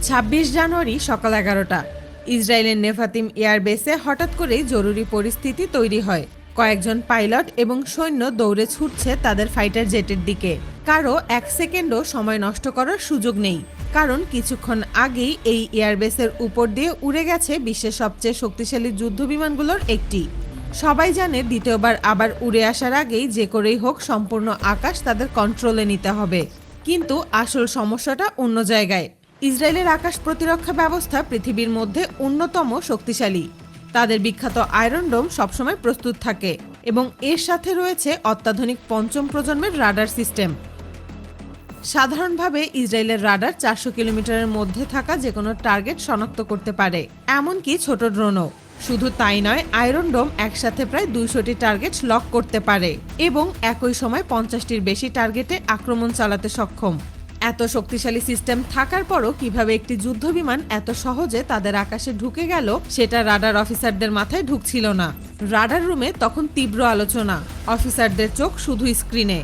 ২৬ জানুয়ারি সকাল ১১টা ইসরায়েলের নেভাতিম এয়ারবেসে হঠাৎ করেই জরুরি পরিস্থিতি তৈরি হয়। কয়েকজন পাইলট এবং সৈন্য দৌড়ে ছুটছে তাদের ফাইটার জেটের দিকে। কারো এক সেকেন্ডও সময় নষ্ট করার সুযোগ নেই, কারণ কিছুক্ষণ আগেই এই এয়ারবেসের উপর দিয়ে উড়ে গেছে বিশ্বের সবচেয়ে শক্তিশালী যুদ্ধবিমানগুলোর একটি। সবাই জানে দ্বিতীয়বার আবার উড়ে আসার আগেই যে করেই হোক সম্পূর্ণ আকাশ তাদের কন্ট্রোলে নিতে হবে। কিন্তু আসল সমস্যাটা অন্য জায়গায়। ইসরায়েলের আকাশ প্রতিরক্ষা ব্যবস্থা পৃথিবীর মধ্যে অন্যতম শক্তিশালী। তাদের বিখ্যাত আয়রন ডোম সবসময় প্রস্তুত থাকে এবং এর সাথে রয়েছে অত্যাধুনিক পঞ্চম প্রজন্মের রাডার সিস্টেম। সাধারণভাবে ইসরায়েলের রাডার ৪০০ কিলোমিটারের মধ্যে থাকা যে কোনো টার্গেট শনাক্ত করতে পারে, এমনকি ছোট ড্রোনও। শুধু তাই নয়, আয়রন ডোম একসাথে প্রায় ২০০টি টার্গেট লক করতে পারে এবং একই সময় ৫০টির বেশি টার্গেটে আক্রমণ চালাতে সক্ষম। এত শক্তিশালী সিস্টেম থাকার পরও কিভাবে একটি যুদ্ধবিমান এত সহজে তাদের আকাশে ঢুকে গেল সেটা রাডার অফিসারদের মাথায় ঢুকছিল না। রাডার রুমে তখন তীব্র আলোচনা, অফিসারদের চোখ শুধু স্ক্রিনে।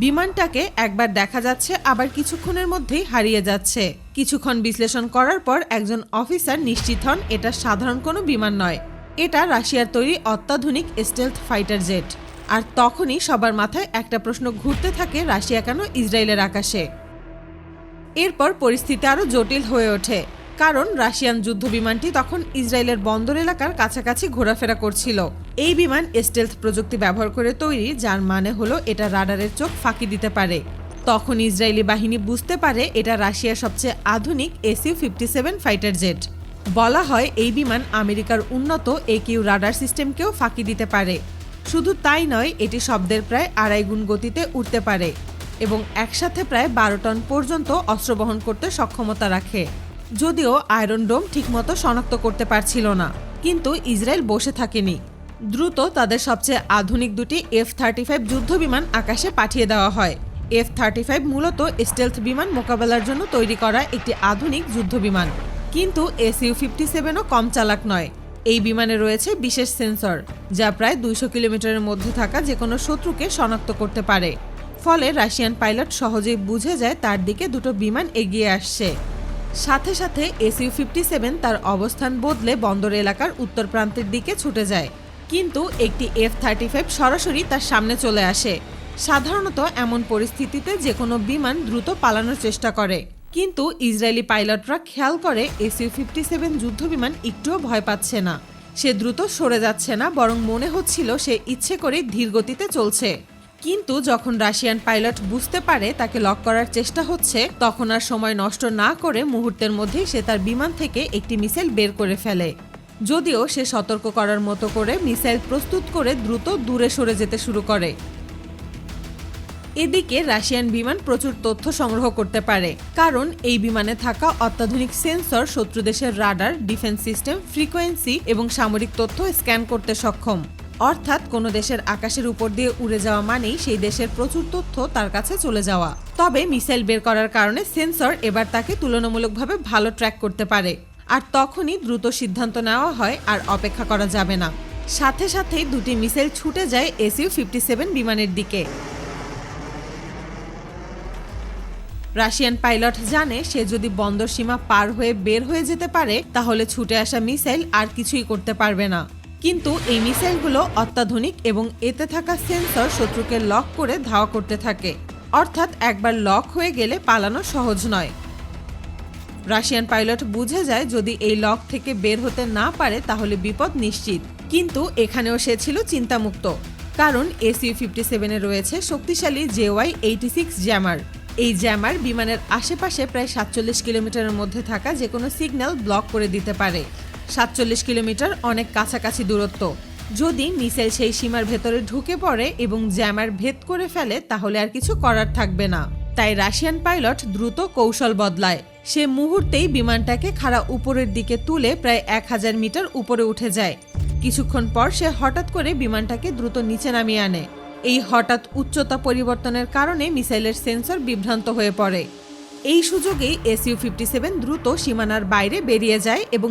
বিমানটাকে একবার দেখা যাচ্ছে, আবার কিছুক্ষণের মধ্যেই হারিয়ে যাচ্ছে। কিছুক্ষণ বিশ্লেষণ করার পর একজন অফিসার নিশ্চিত হন এটা সাধারণ কোনো বিমান নয়, এটা রাশিয়ার তৈরি অত্যাধুনিক স্টেলথ ফাইটার জেট। আর তখনই সবার মাথায় একটা প্রশ্ন ঘুরতে থাকে, রাশিয়া কেন ইসরায়েলের আকাশে? এরপর পরিস্থিতি আরও জটিল হয়ে ওঠে, কারণ রাশিয়ান যুদ্ধবিমানটি তখন ইসরায়েলের বন্দর এলাকার কাছাকাছি ঘোরাফেরা করছিল। এই বিমান স্টেলথ প্রযুক্তি ব্যবহার করে তৈরি, যার মানে হলো এটা রাডারের চোখ ফাঁকি দিতে পারে। তখন ইসরায়েলি বাহিনী বুঝতে পারে এটা রাশিয়ার সবচেয়ে আধুনিক SU-57 ফাইটার জেট। বলা হয় এই বিমান আমেরিকার উন্নত AQ রাডার সিস্টেমকেও ফাঁকি দিতে পারে। শুধু তাই নয়, এটি শব্দের প্রায় ২.৫ গুণ গতিতে উঠতে পারে এবং একসাথে প্রায় ১২ টন পর্যন্ত অস্ত্র বহন করতে সক্ষমতা রাখে। যদিও আয়রন ডোম ঠিকমতো শনাক্ত করতে পারছিল না, কিন্তু ইসরায়েল বসে থাকেনি। দ্রুত তাদের সবচেয়ে আধুনিক দুটি F-35 যুদ্ধবিমান আকাশে পাঠিয়ে দেওয়া হয়। F-35 মূলত স্টেলথ বিমান মোকাবেলার জন্য তৈরি করা একটি আধুনিক যুদ্ধবিমান, কিন্তু SU-57ও কম চালাক নয়। এই বিমানে রয়েছে বিশেষ সেন্সর, যা প্রায় ২০০ কিলোমিটারের মধ্যে থাকা যে কোনো শত্রুকে শনাক্ত করতে পারে। ফলে রাশিয়ান পাইলট সহজেই বুঝে যায় তার দিকে দুটো বিমান এগিয়ে আসছে। সাথে সাথে SU-57 তার অবস্থান বদলে বন্দর এলাকার উত্তর প্রান্তের দিকে ছুটে যায়, কিন্তু একটি F-35 সরাসরি তার সামনে চলে আসে। সাধারণত এমন পরিস্থিতিতে যে কোনো বিমান দ্রুত পালানোর চেষ্টা করে, কিন্তু ইসরায়েলি পাইলটরা খেয়াল করে SU-57 যুদ্ধবিমান একটুও ভয় পাচ্ছে না। সে দ্রুত সরে যাচ্ছে না, বরং মনে হচ্ছিল সে ইচ্ছে করে ধীর গতিতে চলছে। কিন্তু যখন রাশিয়ান পাইলট বুঝতে পারে তাকে লক করার চেষ্টা হচ্ছে, তখন আর সময় নষ্ট না করে মুহূর্তের মধ্যেই সে তার বিমান থেকে একটি মিসাইল বের করে ফেলে। যদিও সে সতর্ক করার মতো করে মিসাইল প্রস্তুত করে দ্রুত দূরে সরে যেতে শুরু করে। এদিকে রাশিয়ান বিমান প্রচুর তথ্য সংগ্রহ করতে পারে, কারণ এই বিমানে থাকা অত্যাধুনিক সেন্সর শত্রু দেশের রাডার, ডিফেন্স সিস্টেম, ফ্রিকোয়েন্সি এবং সামরিক তথ্য স্ক্যান করতে সক্ষম। অর্থাৎ কোনো দেশের আকাশের উপর দিয়ে উড়ে যাওয়া মানেই সেই দেশের প্রচুর তথ্য তার কাছে চলে যাওয়া। তবে মিসাইল বের করার কারণে সেন্সর এবার তাকে তুলনামূলকভাবে ভালো ট্র্যাক করতে পারে, আর তখনই দ্রুত সিদ্ধান্ত নেওয়া হয় আর অপেক্ষা করা যাবে না। সাথে সাথেই দুটি মিসাইল ছুটে যায় SU-57 বিমানের দিকে। রাশিয়ান পাইলট জানে সে যদি বন্দর সীমা পার হয়ে বের হয়ে যেতে পারে, তাহলে ছুটে আসা মিসাইল আর কিছুই করতে পারবে না। কিন্তু এই মিসাইলগুলো অত্যাধুনিক এবং এতে থাকা সেন্সর শত্রুকে লক করে ধাওয়া করতে থাকে। অর্থাৎ একবার লক হয়ে গেলে পালানো সহজ নয়। রাশিয়ান পাইলট বুঝে যায় যদি এই লক থেকে বের হতে না পারে তাহলে বিপদ নিশ্চিত। কিন্তু এখানেও সে ছিল চিন্তামুক্ত, কারণ SU-57 রয়েছে শক্তিশালী JY-86 জ্যামার। এই জ্যামার বিমানের আশেপাশে প্রায় ৪৭ কিলোমিটারের মধ্যে থাকা যে কোনো সিগন্যাল ব্লক করে দিতে পারে। ৪৭ কিলোমিটার অনেক কাছাকাছি দূরত্ব। যদি মিসাইল সেই সীমার ভেতরে ঢুকে পড়ে এবং জ্যামার ভেদ করে ফেলে, তাহলে আর কিছু করার থাকবে না। তাই রাশিয়ান পাইলট দ্রুত কৌশল বদলায়। সে মুহূর্তেই বিমানটাকে খাড়া উপরের দিকে তুলে প্রায় ১০০০ মিটার উপরে উঠে যায়। কিছুক্ষণ পর সে হঠাৎ করে বিমানটাকে দ্রুত নিচে নামিয়ে আনে। এই হঠাৎ উচ্চতা পরিবর্তনের কারণে মিসাইলের সেন্সর বিভ্রান্ত হয়ে পড়ে। এই সুযোগেই SU-57 দ্রুত সীমানার বাইরে বেরিয়ে যায় এবং